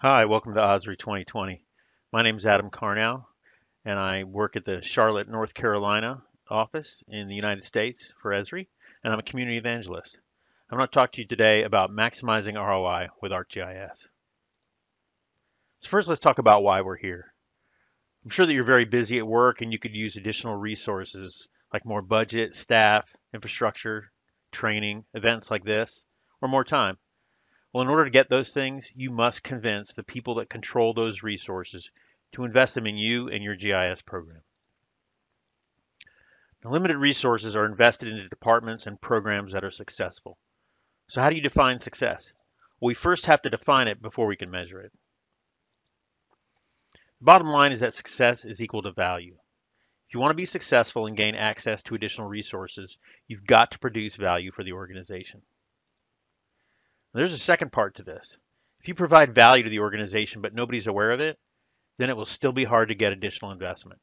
Hi, welcome to Esri 2020. My name is Adam Carnow, and I work at the Charlotte, North Carolina office in the United States for Esri, and I'm a community evangelist. I'm going to talk to you today about maximizing ROI with ArcGIS. So first, let's talk about why we're here. I'm sure that you're very busy at work and you could use additional resources like more budget, staff, infrastructure, training, events like this, or more time. Well, in order to get those things, you must convince the people that control those resources to invest them in you and your GIS program. Now, limited resources are invested into departments and programs that are successful. So how do you define success? Well, we first have to define it before we can measure it. The bottom line is that success is equal to value. If you want to be successful and gain access to additional resources, you've got to produce value for the organization. Now, there's a second part to this. If you provide value to the organization but nobody's aware of it, then it will still be hard to get additional investment.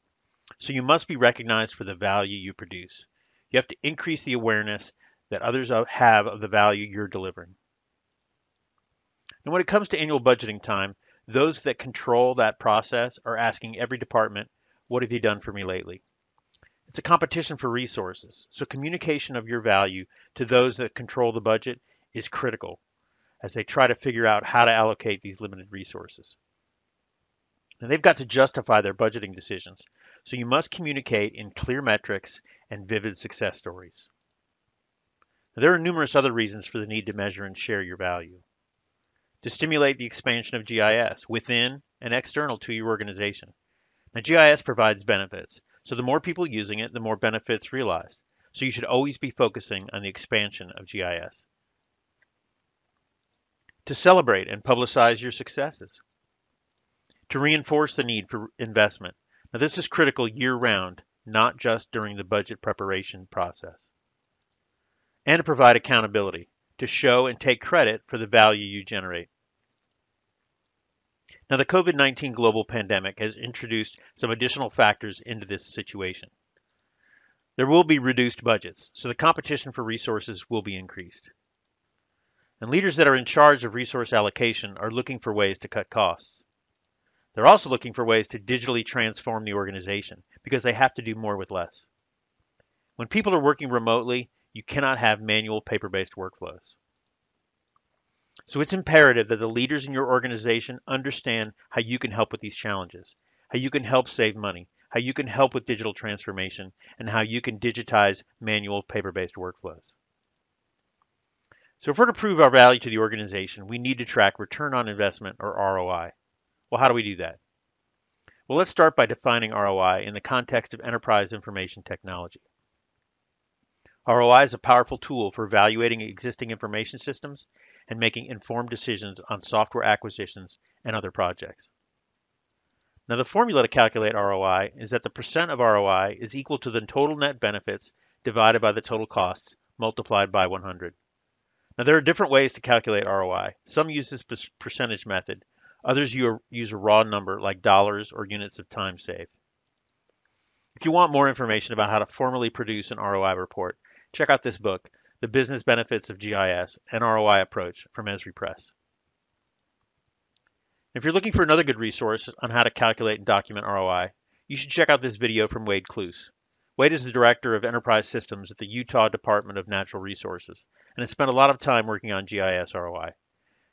So you must be recognized for the value you produce. You have to increase the awareness that others have of the value you're delivering. And when it comes to annual budgeting time, those that control that process are asking every department, what have you done for me lately? It's a competition for resources. So communication of your value to those that control the budget is critical as they try to figure out how to allocate these limited resources. And they've got to justify their budgeting decisions. So you must communicate in clear metrics and vivid success stories. Now, there are numerous other reasons for the need to measure and share your value. To stimulate the expansion of GIS within and external to your organization. Now, GIS provides benefits. So the more people using it, the more benefits realized. So you should always be focusing on the expansion of GIS. To celebrate and publicize your successes. To reinforce the need for investment. Now, this is critical year-round, not just during the budget preparation process. And to provide accountability, to show and take credit for the value you generate. Now, the COVID-19 global pandemic has introduced some additional factors into this situation. There will be reduced budgets, so the competition for resources will be increased. And leaders that are in charge of resource allocation are looking for ways to cut costs. They're also looking for ways to digitally transform the organization because they have to do more with less. When people are working remotely, you cannot have manual paper-based workflows. So it's imperative that the leaders in your organization understand how you can help with these challenges, how you can help save money, how you can help with digital transformation, and how you can digitize manual paper-based workflows. So if we're to prove our value to the organization, we need to track return on investment or ROI. Well, how do we do that? Well, let's start by defining ROI in the context of enterprise information technology. ROI is a powerful tool for evaluating existing information systems and making informed decisions on software acquisitions and other projects. Now, the formula to calculate ROI is that the percent of ROI is equal to the total net benefits divided by the total costs multiplied by 100. Now, there are different ways to calculate ROI. Some use this percentage method. Others use a raw number like dollars or units of time saved. If you want more information about how to formally produce an ROI report, check out this book, The Business Benefits of GIS, an ROI Approach from Esri Press. If you're looking for another good resource on how to calculate and document ROI, you should check out this video from Wade Kloos. Wade is the Director of Enterprise Systems at the Utah Department of Natural Resources and has spent a lot of time working on GIS ROI.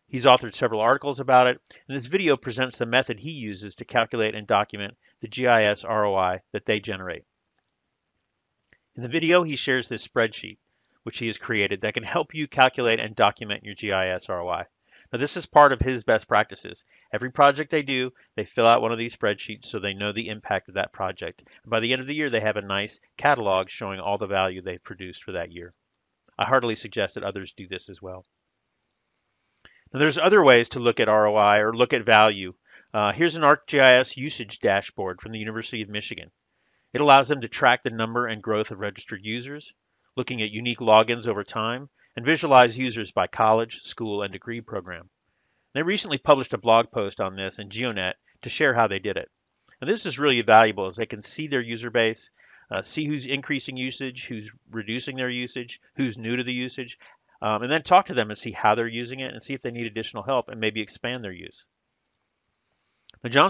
He's authored several articles about it, and this video presents the method he uses to calculate and document the GIS ROI that they generate. In the video, he shares this spreadsheet, which he has created, that can help you calculate and document your GIS ROI. Now, this is part of his best practices. Every project they do, they fill out one of these spreadsheets so they know the impact of that project. And by the end of the year, they have a nice catalog showing all the value they've produced for that year. I heartily suggest that others do this as well. Now, there's other ways to look at ROI or look at value. Here's an ArcGIS usage dashboard from the University of Michigan. It allows them to track the number and growth of registered users, looking at unique logins over time, and visualize users by college, school, and degree program. They recently published a blog post on this in GeoNet to share how they did it. And this is really valuable as they can see their user base, see who's increasing usage, who's reducing their usage, who's new to the usage, and then talk to them and see how they're using it and see if they need additional help and maybe expand their use. Now,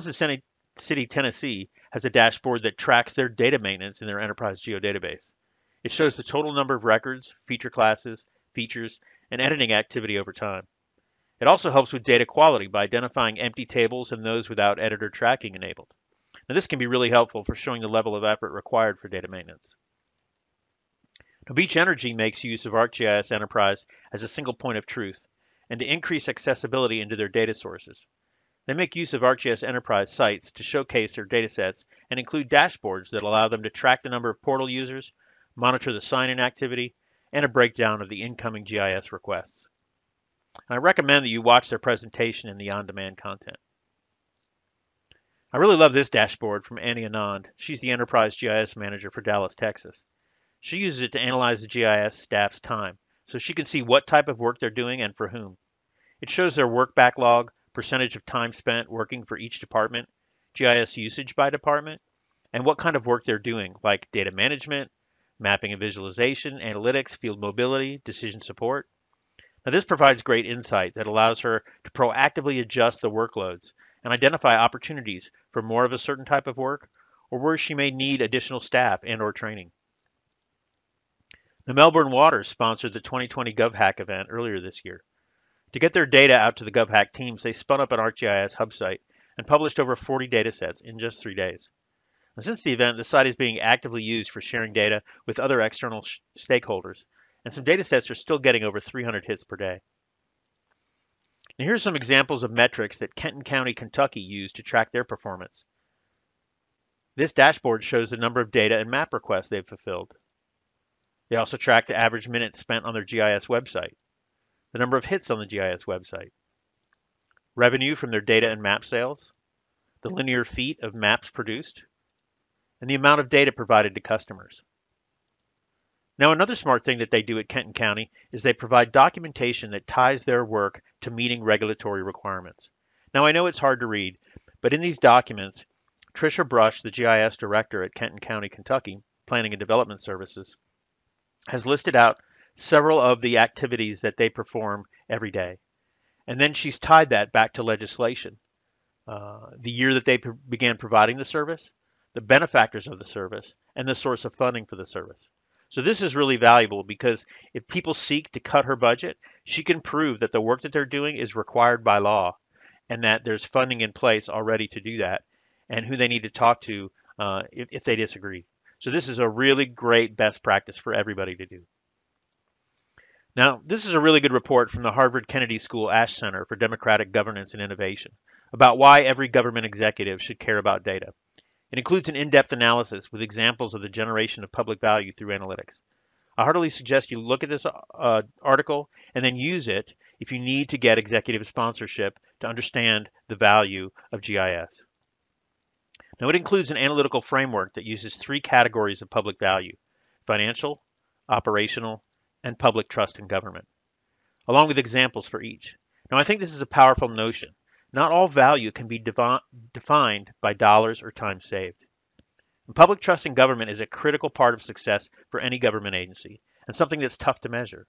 City, Tennessee has a dashboard that tracks their data maintenance in their enterprise geodatabase. It shows the total number of records, feature classes, features, and editing activity over time. It also helps with data quality by identifying empty tables and those without editor tracking enabled. Now, this can be really helpful for showing the level of effort required for data maintenance. Now, Beach Energy makes use of ArcGIS Enterprise as a single point of truth and to increase accessibility into their data sources. They make use of ArcGIS Enterprise sites to showcase their datasets and include dashboards that allow them to track the number of portal users, monitor the sign-in activity, and a breakdown of the incoming GIS requests. And I recommend that you watch their presentation in the on-demand content. I really love this dashboard from Annie Anand. She's the Enterprise GIS Manager for Dallas, Texas. She uses it to analyze the GIS staff's time, so she can see what type of work they're doing and for whom. It shows their work backlog, percentage of time spent working for each department, GIS usage by department, and what kind of work they're doing, like data management, mapping and visualization, analytics, field mobility, decision support. Now, this provides great insight that allows her to proactively adjust the workloads and identify opportunities for more of a certain type of work or where she may need additional staff and/or training. The Melbourne Waters sponsored the 2020 GovHack event earlier this year. To get their data out to the GovHack teams, they spun up an ArcGIS hub site and published over 40 datasets in just 3 days. And since the event, the site is being actively used for sharing data with other external stakeholders, and some datasets are still getting over 300 hits per day. Now, here's some examples of metrics that Kenton County, Kentucky used to track their performance. This dashboard shows the number of data and map requests they've fulfilled. They also track the average minutes spent on their GIS website, the number of hits on the GIS website, revenue from their data and map sales, the linear feet of maps produced, and the amount of data provided to customers. Now, another smart thing that they do at Kenton County is they provide documentation that ties their work to meeting regulatory requirements. Now, I know it's hard to read, but in these documents, Tricia Brush, the GIS director at Kenton County, Kentucky, Planning and Development Services, has listed out several of the activities that they perform every day. And then she's tied that back to legislation. The year that they began providing the service, the benefactors of the service, and the source of funding for the service. So this is really valuable because if people seek to cut her budget, she can prove that the work that they're doing is required by law and that there's funding in place already to do that and who they need to talk to if they disagree. So this is a really great best practice for everybody to do. Now, this is a really good report from the Harvard Kennedy School Ash Center for Democratic Governance and Innovation about why every government executive should care about data. It includes an in-depth analysis with examples of the generation of public value through analytics. I heartily suggest you look at this article and then use it if you need to get executive sponsorship to understand the value of GIS. Now, it includes an analytical framework that uses 3 categories of public value: financial, operational, and public trust in government, along with examples for each. Now, I think this is a powerful notion. Not all value can be defined by dollars or time saved. And public trust in government is a critical part of success for any government agency and something that's tough to measure.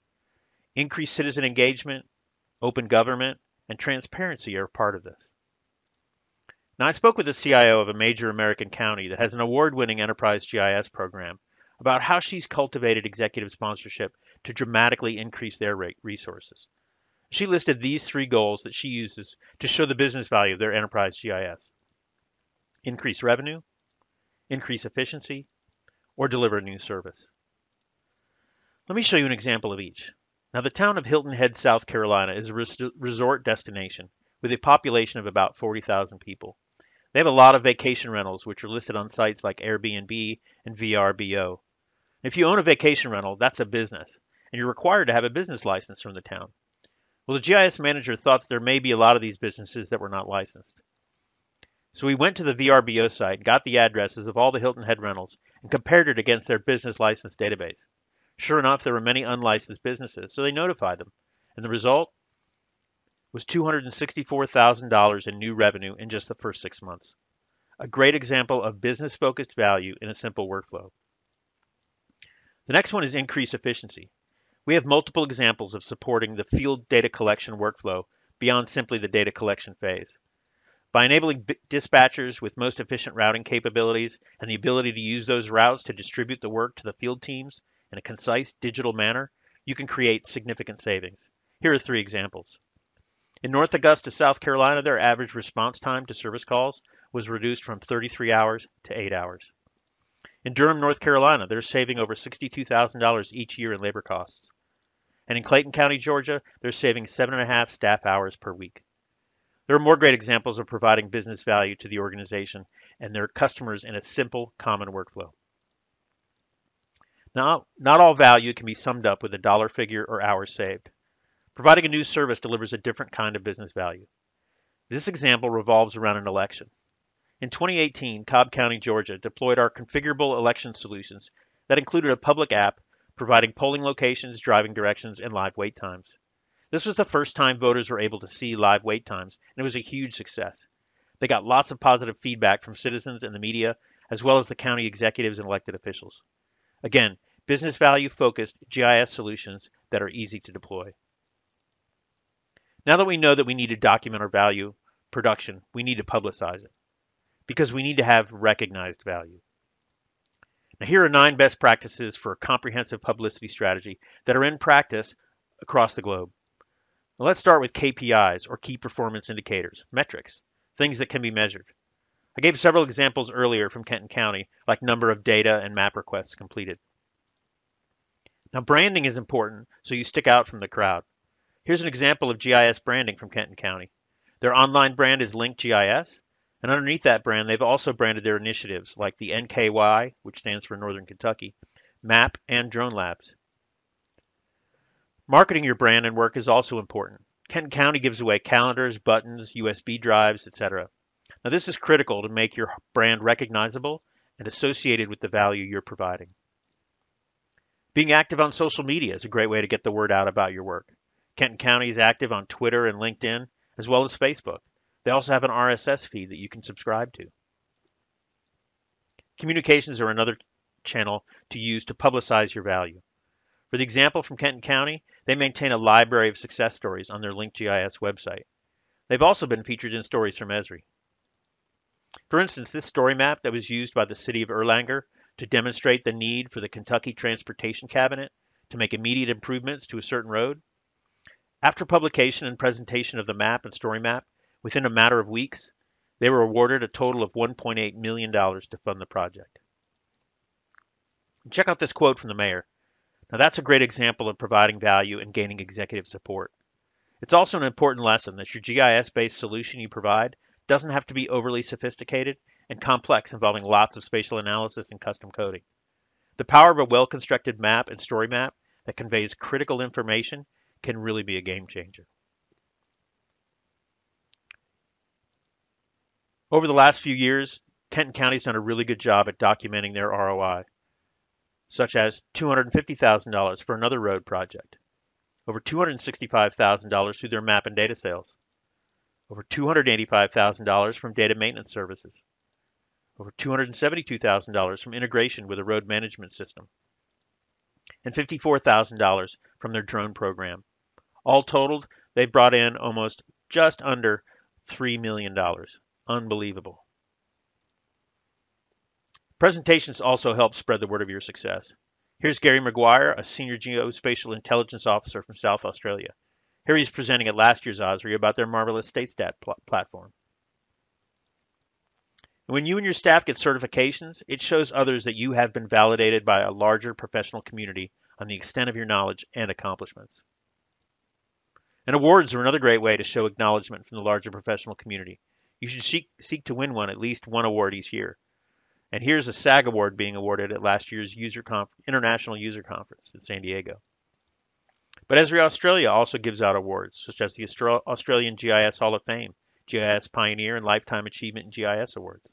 Increased citizen engagement, open government, and transparency are part of this. Now, I spoke with the CIO of a major American county that has an award-winning enterprise GIS program about how she's cultivated executive sponsorship to dramatically increase their resources. She listed these 3 goals that she uses to show the business value of their enterprise GIS: increase revenue, increase efficiency, or deliver a new service. Let me show you an example of each. Now, the town of Hilton Head, South Carolina is a resort destination with a population of about 40,000 people. They have a lot of vacation rentals, which are listed on sites like Airbnb and VRBO. If you own a vacation rental, that's a business, and you're required to have a business license from the town. Well, the GIS manager thought that there may be a lot of these businesses that were not licensed. So we went to the VRBO site, got the addresses of all the Hilton Head rentals, and compared it against their business license database. Sure enough, there were many unlicensed businesses, so they notified them. And the result was $264,000 in new revenue in just the first 6 months. A great example of business-focused value in a simple workflow. The next one is increase efficiency. We have multiple examples of supporting the field data collection workflow beyond simply the data collection phase. By enabling dispatchers with most efficient routing capabilities and the ability to use those routes to distribute the work to the field teams in a concise digital manner, you can create significant savings. Here are 3 examples. In North Augusta, South Carolina, their average response time to service calls was reduced from 33 hours to 8 hours. In Durham, North Carolina, they're saving over $62,000 each year in labor costs. And in Clayton County, Georgia, they're saving 7.5 staff hours per week. There are more great examples of providing business value to the organization and their customers in a simple, common workflow. Now, not all value can be summed up with a dollar figure or hours saved. Providing a new service delivers a different kind of business value. This example revolves around an election. In 2018, Cobb County, Georgia, deployed our configurable election solutions that included a public app providing polling locations, driving directions, and live wait times. This was the first time voters were able to see live wait times, and it was a huge success. They got lots of positive feedback from citizens and the media, as well as the county executives and elected officials. Again, business value focused GIS solutions that are easy to deploy. Now that we know that we need to document our value production, we need to publicize it because we need to have recognized value. Now, here are 9 best practices for a comprehensive publicity strategy that are in practice across the globe. Now, let's start with KPIs, or key performance indicators, metrics, things that can be measured. I gave several examples earlier from Kenton County, like number of data and map requests completed. Now, branding is important, so you stick out from the crowd. Here's an example of GIS branding from Kenton County. Their online brand is Link GIS, and underneath that brand, they've also branded their initiatives like the NKY, which stands for Northern Kentucky, MAP, and Drone Labs. Marketing your brand and work is also important. Kenton County gives away calendars, buttons, USB drives, etc. Now, this is critical to make your brand recognizable and associated with the value you're providing. Being active on social media is a great way to get the word out about your work. Kenton County is active on Twitter and LinkedIn, as well as Facebook. They also have an RSS feed that you can subscribe to. Communications are another channel to use to publicize your value. For the example from Kenton County, they maintain a library of success stories on their Link GIS website. They've also been featured in stories from Esri. For instance, this story map that was used by the city of Erlanger to demonstrate the need for the Kentucky Transportation Cabinet to make immediate improvements to a certain road. After publication and presentation of the map and story map, within a matter of weeks, they were awarded a total of $1.8 million to fund the project. Check out this quote from the mayor. Now, that's a great example of providing value and gaining executive support. It's also an important lesson that your GIS-based solution you provide doesn't have to be overly sophisticated and complex, involving lots of spatial analysis and custom coding. The power of a well-constructed map and story map that conveys critical information can really be a game changer. Over the last few years, Kenton County's done a really good job at documenting their ROI, such as $250,000 for another road project, over $265,000 through their map and data sales, over $285,000 from data maintenance services, over $272,000 from integration with a road management system, and $54,000 from their drone program. All totaled, they've brought in almost just under $3 million. Unbelievable. Presentations also help spread the word of your success. Here's Gary McGuire, a senior geospatial intelligence officer from South Australia. Here he's presenting at last year's Esri about their marvelous StateStat platform. When you and your staff get certifications, it shows others that you have been validated by a larger professional community on the extent of your knowledge and accomplishments. And awards are another great way to show acknowledgement from the larger professional community. You should seek to win at least one award each year. And here's a SAG award being awarded at last year's International User Conference in San Diego. But Esri Australia also gives out awards, such as the Australian GIS Hall of Fame, GIS Pioneer, and Lifetime Achievement in GIS Awards.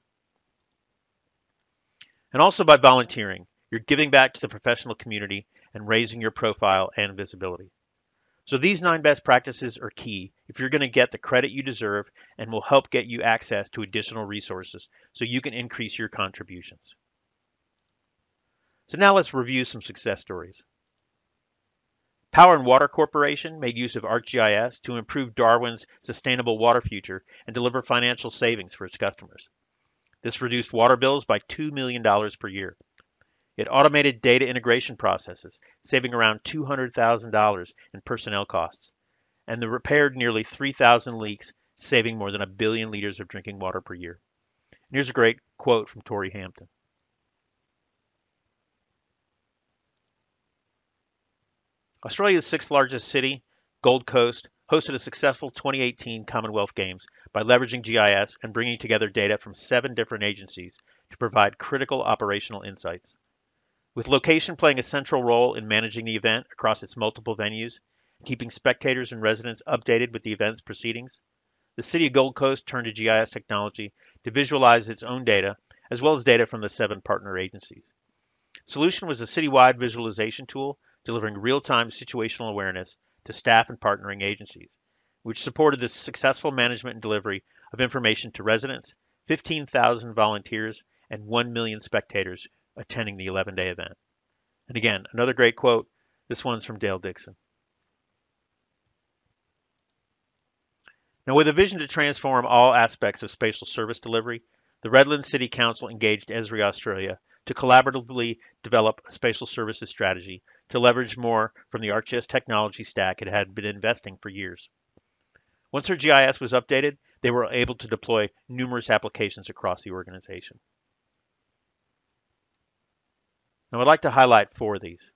And also by volunteering, you're giving back to the professional community and raising your profile and visibility. So these 9 best practices are key if you're going to get the credit you deserve and will help get you access to additional resources so you can increase your contributions. So now let's review some success stories. Power and Water Corporation made use of ArcGIS to improve Darwin's sustainable water future and deliver financial savings for its customers. This reduced water bills by $2 million per year. It automated data integration processes, saving around $200,000 in personnel costs, and repaired nearly 3,000 leaks, saving more than a billion liters of drinking water per year. And here's a great quote from Torrey Hampton. Australia's sixth largest city, Gold Coast, hosted a successful 2018 Commonwealth Games by leveraging GIS and bringing together data from 7 different agencies to provide critical operational insights. With location playing a central role in managing the event across its multiple venues, keeping spectators and residents updated with the event's proceedings, the City of Gold Coast turned to GIS technology to visualize its own data, as well as data from the 7 partner agencies. Solution was a citywide visualization tool delivering real-time situational awareness to staff and partnering agencies, which supported the successful management and delivery of information to residents, 15,000 volunteers, and 1 million spectators attending the 11-day event. And again, another great quote. This one's from Dale Dixon. Now, with a vision to transform all aspects of spatial service delivery, the Redland City Council engaged Esri Australia to collaboratively develop a spatial services strategy to leverage more from the ArcGIS technology stack it had been investing for years. Once their GIS was updated, they were able to deploy numerous applications across the organization. Now, I'd like to highlight 4 of these.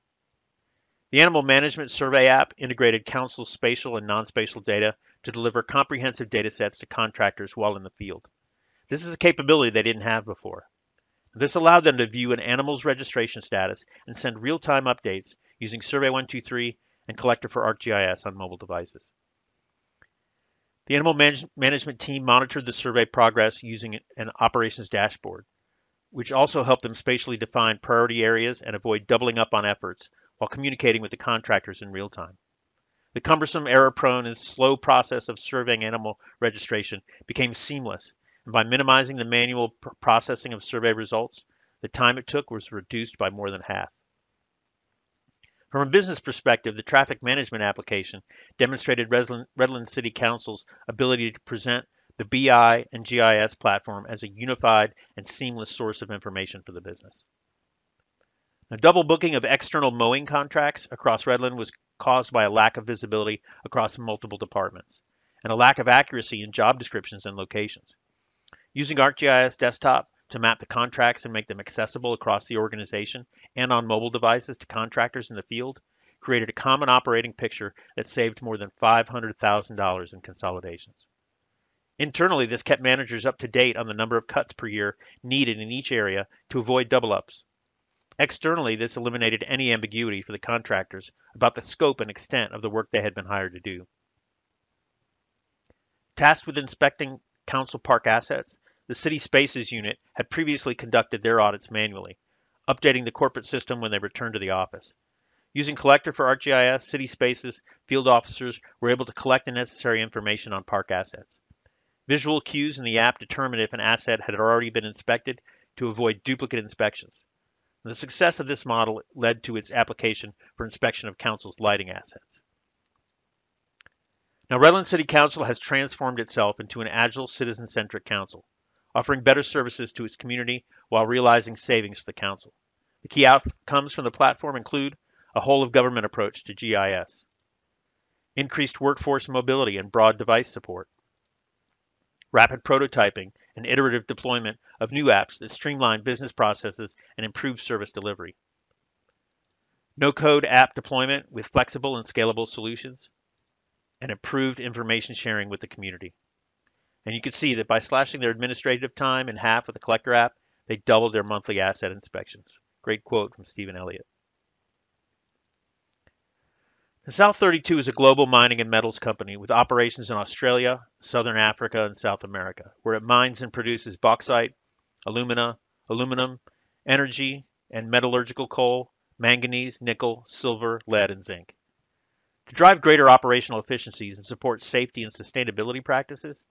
The Animal Management Survey app integrated council's spatial and non-spatial data to deliver comprehensive data sets to contractors while in the field. This is a capability they didn't have before. This allowed them to view an animal's registration status and send real-time updates using Survey 123 and Collector for ArcGIS on mobile devices. The Animal Management team monitored the survey progress using an operations dashboard, which also helped them spatially define priority areas and avoid doubling up on efforts while communicating with the contractors in real time. The cumbersome, error-prone, and slow process of surveying animal registration became seamless, and by minimizing the manual processing of survey results, the time it took was reduced by more than half. From a business perspective, the traffic management application demonstrated Redland City Council's ability to present the BI and GIS platform as a unified and seamless source of information for the business. Now, double booking of external mowing contracts across Redland was caused by a lack of visibility across multiple departments and a lack of accuracy in job descriptions and locations. Using ArcGIS Desktop to map the contracts and make them accessible across the organization and on mobile devices to contractors in the field created a common operating picture that saved more than $500,000 in consolidations. Internally, this kept managers up to date on the number of cuts per year needed in each area to avoid double-ups. Externally, this eliminated any ambiguity for the contractors about the scope and extent of the work they had been hired to do. Tasked with inspecting council park assets, the City Spaces unit had previously conducted their audits manually, updating the corporate system when they returned to the office. Using Collector for ArcGIS, City Spaces field officers were able to collect the necessary information on park assets. Visual cues in the app determined if an asset had already been inspected to avoid duplicate inspections. The success of this model led to its application for inspection of council's lighting assets. Now, Redland City Council has transformed itself into an agile, citizen-centric council, offering better services to its community while realizing savings for the council. The key outcomes from the platform include a whole-of-government approach to GIS, increased workforce mobility and broad device support, rapid prototyping and iterative deployment of new apps that streamline business processes and improve service delivery, no-code app deployment with flexible and scalable solutions, and improved information sharing with the community. And you can see that by slashing their administrative time in half with the Collector app, they doubled their monthly asset inspections. Great quote from Stephen Elliott. The South 32 is a global mining and metals company with operations in Australia, Southern Africa, and South America, where it mines and produces bauxite, aluminum, energy, and metallurgical coal, manganese, nickel, silver, lead, and zinc. To drive greater operational efficiencies and support safety and sustainability practices,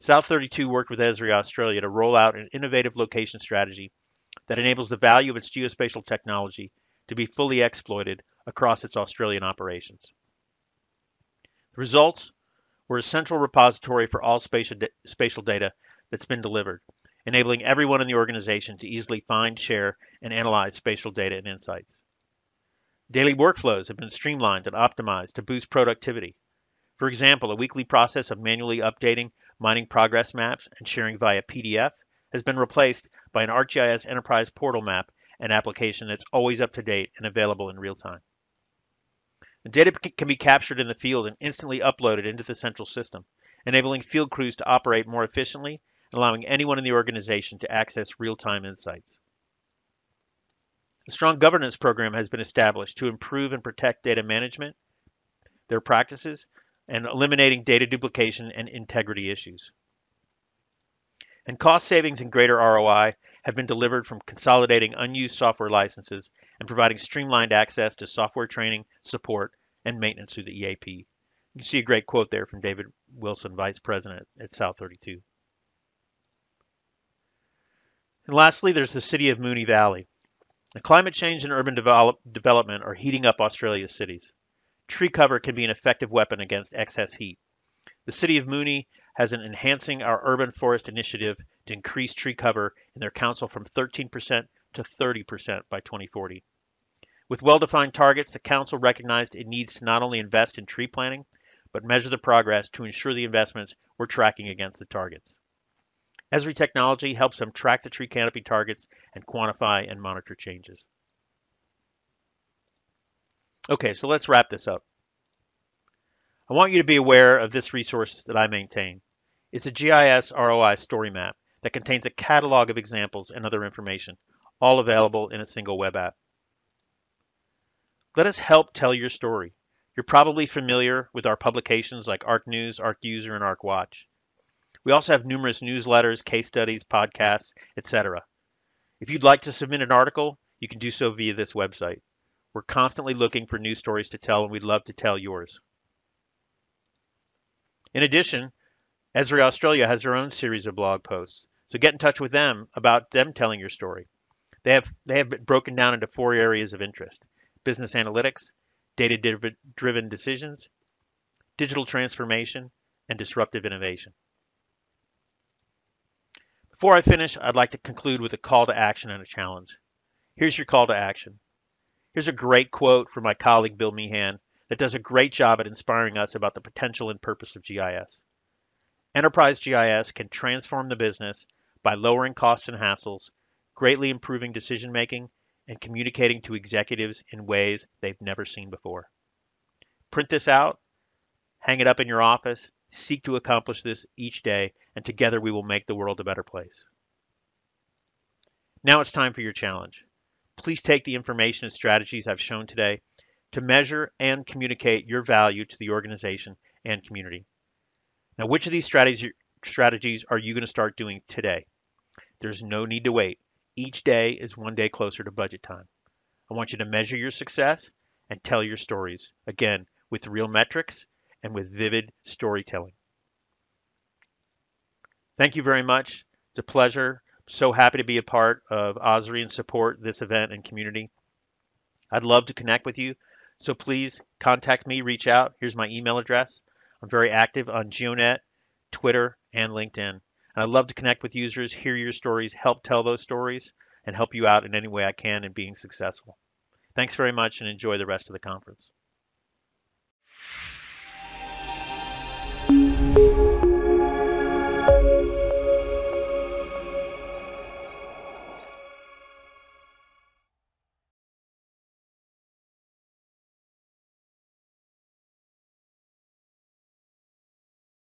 South 32 worked with Esri Australia to roll out an innovative location strategy that enables the value of its geospatial technology to be fully exploited across its Australian operations. The results were a central repository for all spatial data that's been delivered, enabling everyone in the organization to easily find, share, and analyze spatial data and insights. Daily workflows have been streamlined and optimized to boost productivity. For example, a weekly process of manually updating mining progress maps and sharing via PDF has been replaced by an ArcGIS Enterprise Portal map and application that's always up to date and available in real time. The data can be captured in the field and instantly uploaded into the central system, enabling field crews to operate more efficiently and allowing anyone in the organization to access real-time insights. A strong governance program has been established to improve and protect data management, their practices, and eliminating data duplication and integrity issues. And cost savings and greater ROI have been delivered from consolidating unused software licenses and providing streamlined access to software training, support, and maintenance through the EAP. You can see a great quote there from David Wilson, Vice President at South 32. And lastly, there's the city of Moonee Valley. Now, climate change and urban development are heating up Australia's cities. Tree cover can be an effective weapon against excess heat. The city of Moonee has an Enhancing Our Urban Forest initiative to increase tree cover in their council from 13% to 30% by 2040. With well-defined targets, the council recognized it needs to not only invest in tree planting, but measure the progress to ensure the investments were tracking against the targets. Esri technology helps them track the tree canopy targets and quantify and monitor changes. Okay, so let's wrap this up. I want you to be aware of this resource that I maintain. It's a GIS ROI story map that contains a catalog of examples and other information, all available in a single web app. Let us help tell your story. You're probably familiar with our publications like ArcNews, ArcUser, and ArcWatch. We also have numerous newsletters, case studies, podcasts, etc. If you'd like to submit an article, you can do so via this website. We're constantly looking for new stories to tell, and we'd love to tell yours. In addition, Esri Australia has their own series of blog posts, so get in touch with them about them telling your story. They have been broken down into 4 areas of interest: business analytics, data-driven decisions, digital transformation, and disruptive innovation. Before I finish, I'd like to conclude with a call to action and a challenge. Here's your call to action. Here's a great quote from my colleague Bill Meehan that does a great job at inspiring us about the potential and purpose of GIS. Enterprise GIS can transform the business by lowering costs and hassles, greatly improving decision making, and communicating to executives in ways they've never seen before. Print this out, hang it up in your office, seek to accomplish this each day, and together we will make the world a better place. Now it's time for your challenge. Please take the information and strategies I've shown today to measure and communicate your value to the organization and community. Now, which of these strategies are you going to start doing today? There's no need to wait. Each day is one day closer to budget time. I want you to measure your success and tell your stories, again, with real metrics and with vivid storytelling. Thank you very much. It's a pleasure. So happy to be a part of Esri and support this event and community. I'd love to connect with you, so please contact me, reach out. Here's my email address. I'm very active on GeoNet, Twitter, and LinkedIn. And I'd love to connect with users, hear your stories, help tell those stories, and help you out in any way I can in being successful. Thanks very much and enjoy the rest of the conference.